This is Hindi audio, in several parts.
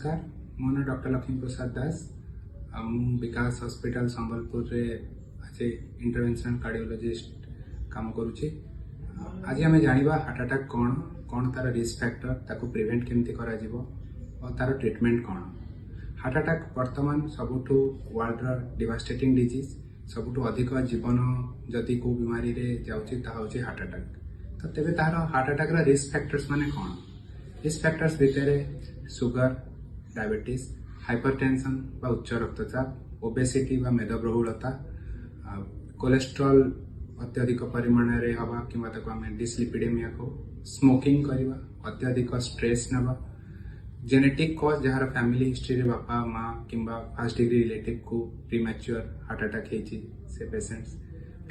नमस्कार मो ना डॉक्टर लक्ष्मी प्रसाद दास विकास हॉस्पिटल संबलपुर रे आज इंटरवेंशन कार्डियोलॉजिस्ट काम करुचे। आज आम जाना हार्ट अटैक कौन कौन तार रिस्क फैक्टर ताको प्रिवेंट केमती करा जिवो और तार ट्रीटमेंट कौन। हार्ट अटैक वर्तमान सबुठु वर्ल्ड रो डिवास्टेटिंग डिजीज सबुठु अधिक जीवन जदि को बीमारी रे जाउची ता होची हार्ट अटैक। तो तेबे तार हार्ट अटैक रा रिस्क फैक्टर्स माने कौन। रिस्क फैक्टर्स भितर सुगर डायबिटीज हाइपरटेंशन बा उच्च रक्तचाप ओबेसिटी बा मेदबहुलता कोलेस्ट्रॉल अत्यधिक परिमाण रे हवा किंवा ताको आमे डिसलिपिडेमिया को स्मोकिंग करबा अत्यधिक स्ट्रेस नबा जेनेटिक कॉज जहार फैमिली हिस्ट्री रे बापा माँ किंवा फर्स्ट डिग्री रिलेटिव को प्रीमैच्योर हार्ट अटैक हेची से पेशेंट्स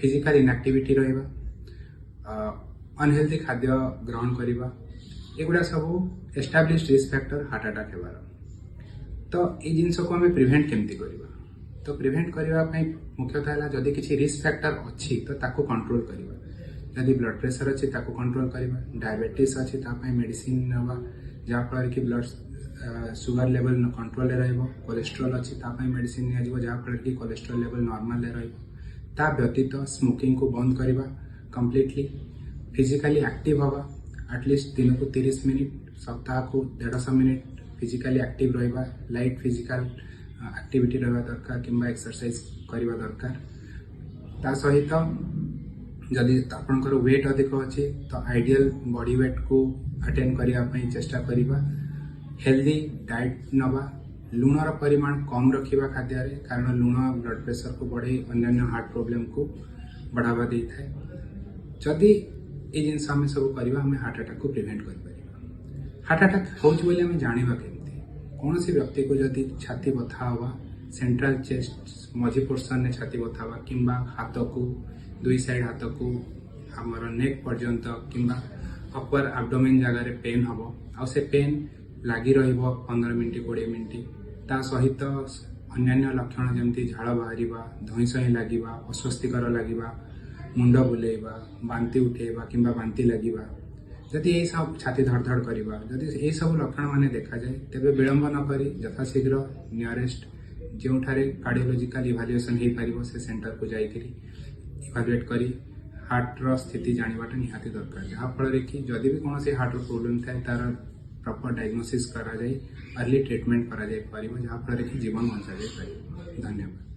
फिजिकल इनएक्टिविटी रहबा अनहेल्दी खाद्य ग्रहण करबा एगुड़ा सब established risk factor heart attack हेबार। तो ये जिनस को आम प्रिवेंट केमती करबा। तो प्रिवेंट करने मुख्यतः है जदि किसी रिस्क फैक्टर अच्छी तो ताको कंट्रोल करबा। जदि ब्लड प्रेशर अच्छी ताको कंट्रोल करबा डायबिटीज अच्छी तापय मेडिसिन नबा जहाँफल कि ब्लड सुगर लेवल कंट्रोल रहइबो कोलेस्ट्रॉल अच्छी तापय मेडिसिन निया जिवो जहाँफल कि कोलेस्ट्रॉल लेवल नॉर्मल रहइबो। ता व्यतीत स्मोकिंग को बंद करबा कंप्लीटली फिजिकली एक्टिव हवा एटलिस्ट दिन को 30 मिनिट सप्ताह को 150 मिनिट फिजिकली एक्टिव रहा लाइट फिजिकल एक्टिविटी रहा दरकार किंबा एक्सरसाइज करवा दरकार। ता सहित जदि आपनकर वेट अधिक अच्छी तो आइडियल बॉडी वेट को अटेन करने चेष्टा करवा। हेल्दी डाइट नवा लुणर परिमाण कम रखा खाद्य कारण लुण ब्लड प्रेशर को बढ़े अन्य हार्ट प्रोब्लेम को बढ़ावा दे थाए। जदि ये जिनस आम सब करवा हमें हार्ट अटैक को प्रिवेंट कर। हार्ट अटैक होम जाना केमती कौन सी व्यक्ति को जदि छाती बथा हवा सेंट्रल चेस्ट मझी पोर्सन ने छाती बथा हवा किंबा हाथ को दुई साइड हाथ को आमर नेक पर्यंत किंबा अपर एब्डोमेन जगार पेन हम आ से पेन लगी रहिबो 15 मिनिट 20 मिनिट ता सहित अन्य लक्षण जमती झाड़ बाहर धईसई लगे अस्वस्तिकर लगे मुंड बुलेवा बांति उठेवा किंबा बांति लगिबा जदि ये सब छाती धड़धड़ करवा जदि ये सब लक्षण माने देखा जाए तेबे विलंब न करी यथाशीघ्र नियरेस्ट जो कार्डियोलॉजिकल इवाल्युएशन हो पार से सेंटर को जाइकरी इवाल्युएट करी हार्ट रो स्थिति जानवाटा निहाती दरकार जहाँफल कि जदि भी कौन हार्ट प्रोब्लेम थाए तार प्रॉपर डायग्नोसिस करा जाए अर्ली ट्रीटमेंट करा जाए पारिबो जहाँफल कि जीवन बंचा जाए पारिबो। धन्यवाद।